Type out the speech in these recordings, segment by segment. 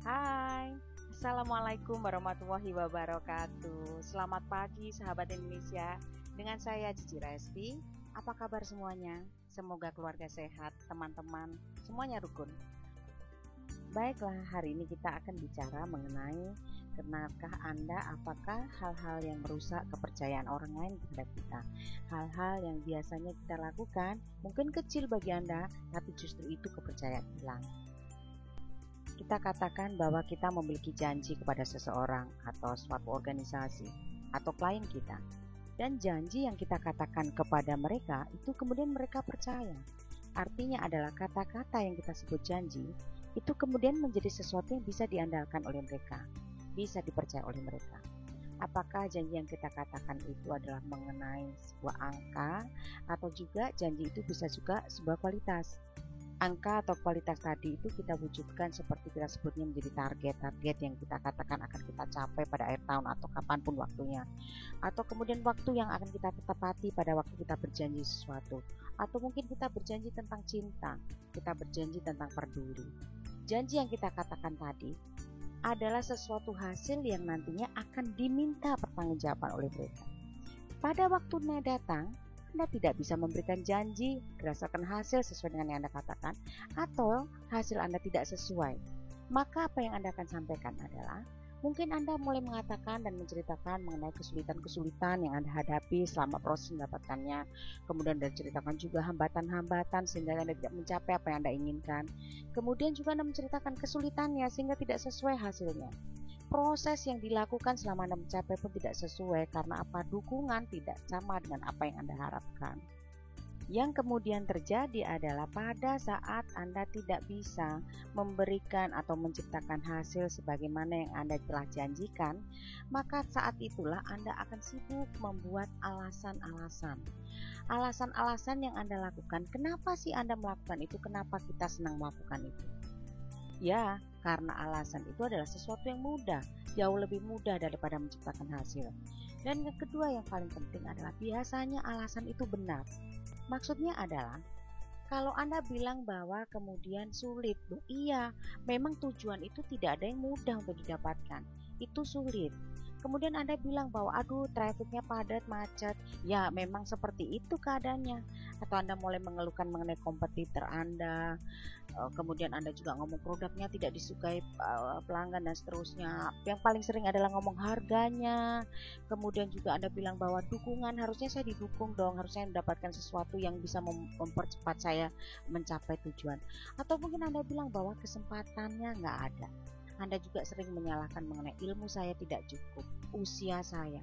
Hai, Assalamualaikum warahmatullahi wabarakatuh. Selamat pagi sahabat Indonesia. Dengan saya Cici Resti. Apa kabar semuanya? Semoga keluarga sehat, teman-teman, semuanya rukun. Baiklah, hari ini kita akan bicara mengenai kenalkah Anda apakah hal-hal yang merusak kepercayaan orang lain terhadap kita. Hal-hal yang biasanya kita lakukan mungkin kecil bagi Anda, tapi justru itu kepercayaan hilang. Kita katakan bahwa kita memiliki janji kepada seseorang atau suatu organisasi atau klien kita. Dan janji yang kita katakan kepada mereka itu kemudian mereka percaya. Artinya adalah kata-kata yang kita sebut janji itu kemudian menjadi sesuatu yang bisa diandalkan oleh mereka, bisa dipercaya oleh mereka. Apakah janji yang kita katakan itu adalah mengenai sebuah angka atau juga janji itu bisa juga sebuah kualitas. Angka atau kualitas tadi itu kita wujudkan seperti kita sebutnya menjadi target-target yang kita katakan akan kita capai pada akhir tahun atau kapanpun waktunya. Atau kemudian waktu yang akan kita tepati pada waktu kita berjanji sesuatu. Atau mungkin kita berjanji tentang cinta, kita berjanji tentang peduli. Janji yang kita katakan tadi adalah sesuatu hasil yang nantinya akan diminta pertanggungjawaban oleh mereka. Pada waktunya datang, Anda tidak bisa memberikan janji berdasarkan hasil sesuai dengan yang Anda katakan, atau hasil Anda tidak sesuai. Maka apa yang Anda akan sampaikan adalah mungkin Anda mulai mengatakan dan menceritakan mengenai kesulitan-kesulitan yang Anda hadapi selama proses mendapatkannya. Kemudian Anda ceritakan juga hambatan-hambatan sehingga Anda tidak mencapai apa yang Anda inginkan. Kemudian juga Anda menceritakan kesulitannya sehingga tidak sesuai hasilnya. Proses yang dilakukan selama Anda mencapai pun tidak sesuai karena apa? Dukungan tidak sama dengan apa yang Anda harapkan. Yang kemudian terjadi adalah pada saat Anda tidak bisa memberikan atau menciptakan hasil sebagaimana yang Anda telah janjikan, maka saat itulah Anda akan sibuk membuat alasan-alasan. Alasan-alasan yang Anda lakukan, kenapa sih Anda melakukan itu? Kenapa kita senang melakukan itu? Ya, karena alasan itu adalah sesuatu yang mudah, jauh lebih mudah daripada menciptakan hasil. Dan yang kedua yang paling penting adalah biasanya alasan itu benar. Maksudnya adalah, kalau Anda bilang bahwa kemudian sulit, iya, memang tujuan itu tidak ada yang mudah untuk didapatkan, itu sulit. Kemudian Anda bilang bahwa aduh trafiknya padat, macet, ya memang seperti itu keadaannya. Atau Anda mulai mengeluhkan mengenai kompetitor Anda, kemudian Anda juga ngomong produknya tidak disukai pelanggan dan seterusnya. Yang paling sering adalah ngomong harganya. Kemudian juga Anda bilang bahwa dukungan, harusnya saya didukung dong, harusnya mendapatkan sesuatu yang bisa mempercepat saya mencapai tujuan. Atau mungkin Anda bilang bahwa kesempatannya nggak ada. Anda juga sering menyalahkan mengenai ilmu saya tidak cukup, usia saya.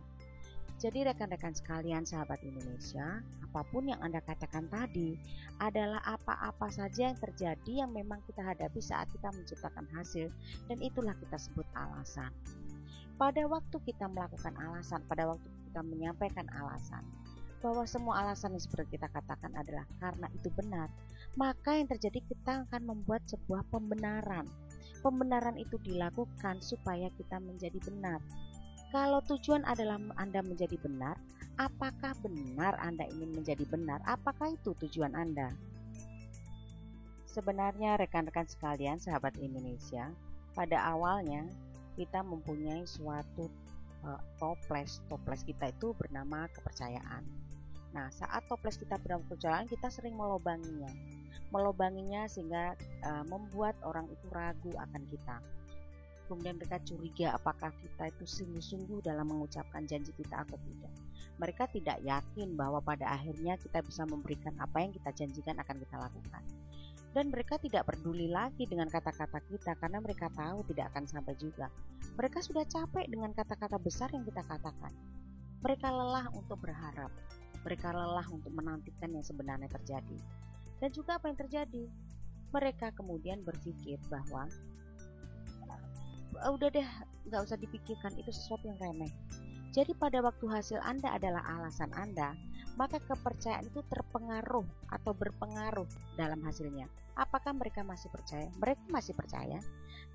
Jadi rekan-rekan sekalian sahabat Indonesia, apapun yang Anda katakan tadi adalah apa-apa saja yang terjadi yang memang kita hadapi saat kita menciptakan hasil, dan itulah kita sebut alasan. Pada waktu kita melakukan alasan, pada waktu kita menyampaikan alasan, bahwa semua alasan yang seperti kita katakan adalah karena itu benar, maka yang terjadi kita akan membuat sebuah pembenaran. Pembenaran itu dilakukan supaya kita menjadi benar. Kalau tujuan adalah Anda menjadi benar, apakah benar Anda ingin menjadi benar? Apakah itu tujuan Anda? Sebenarnya rekan-rekan sekalian sahabat Indonesia, pada awalnya kita mempunyai suatu toples kita itu bernama kepercayaan. Nah, saat toples kita bernama kepercayaan, kita sering melobanginya sehingga membuat orang itu ragu akan kita. Kemudian mereka curiga apakah kita itu sungguh-sungguh dalam mengucapkan janji kita atau tidak. Mereka tidak yakin bahwa pada akhirnya kita bisa memberikan apa yang kita janjikan akan kita lakukan. Dan mereka tidak peduli lagi dengan kata-kata kita karena mereka tahu tidak akan sampai juga. Mereka sudah capek dengan kata-kata besar yang kita katakan. Mereka lelah untuk berharap. Mereka lelah untuk menantikan yang sebenarnya terjadi. Dan juga apa yang terjadi? Mereka kemudian berpikir bahwa udah deh, nggak usah dipikirkan, itu sesuatu yang remeh. Jadi pada waktu hasil Anda adalah alasan Anda, maka kepercayaan itu terpengaruh atau berpengaruh dalam hasilnya. Apakah mereka masih percaya? Mereka masih percaya,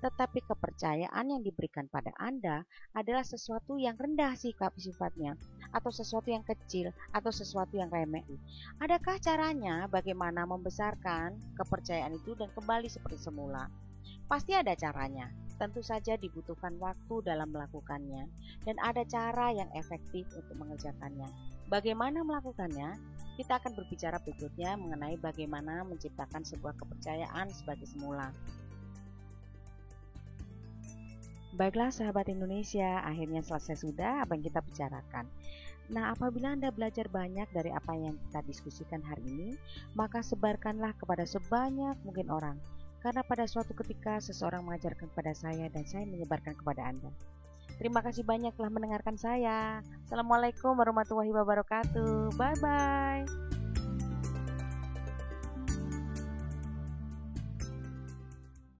tetapi kepercayaan yang diberikan pada Anda adalah sesuatu yang rendah sifatnya, atau sesuatu yang kecil, atau sesuatu yang remeh. Adakah caranya bagaimana membesarkan kepercayaan itu dan kembali seperti semula? Pasti ada caranya. Tentu saja dibutuhkan waktu dalam melakukannya, dan ada cara yang efektif untuk mengerjakannya. Bagaimana melakukannya? Kita akan berbicara berikutnya mengenai bagaimana menciptakan sebuah kepercayaan sebagai semula. Baiklah sahabat Indonesia, akhirnya selesai sudah apa yang kita bicarakan. Nah, apabila Anda belajar banyak dari apa yang kita diskusikan hari ini, maka sebarkanlah kepada sebanyak mungkin orang. Karena pada suatu ketika seseorang mengajarkan kepada saya dan saya menyebarkan kepada Anda. Terima kasih banyak telah mendengarkan saya. Assalamualaikum warahmatullahi wabarakatuh. Bye-bye.